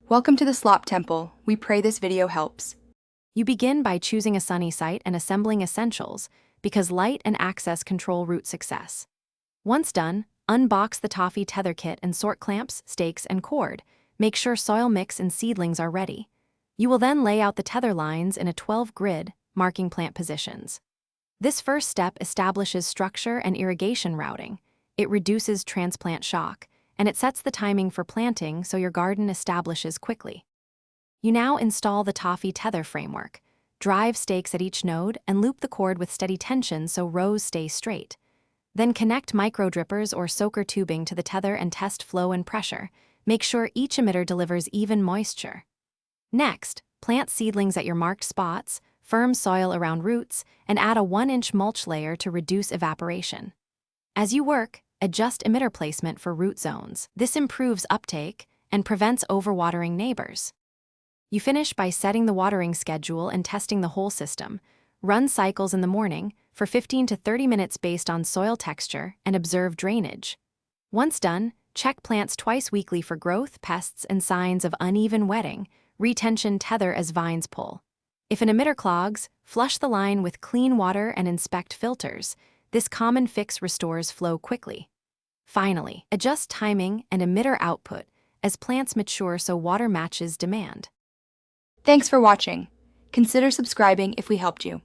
Welcome to the Slop Temple. We pray this video helps. You begin by choosing a sunny site and assembling essentials because light and access control root success. Once done, unbox the Toffee Tether kit and sort clamps, stakes, and cord. Make sure soil mix and seedlings are ready. You will then lay out the tether lines in a 12 grid, marking plant positions. This first step establishes structure and irrigation routing. It reduces transplant shock, and it sets the timing for planting so your garden establishes quickly. You now install the Toffee Tether framework. Drive stakes at each node and loop the cord with steady tension so rows stay straight. Then connect micro drippers or soaker tubing to the tether and test flow and pressure. Make sure each emitter delivers even moisture. Next, plant seedlings at your marked spots, firm soil around roots, and add a 1-inch mulch layer to reduce evaporation. As you work, adjust emitter placement for root zones. This improves uptake and prevents overwatering neighbors. You finish by setting the watering schedule and testing the whole system. Run cycles in the morning for 15 to 30 minutes based on soil texture and observe drainage. Once done, check plants twice weekly for growth, pests, and signs of uneven wetting. Retention tether as vines pull. If an emitter clogs, flush the line with clean water and inspect filters. This common fix restores flow quickly. Finally, adjust timing and emitter output as plants mature so water matches demand. Thanks for watching. Consider subscribing if we helped you.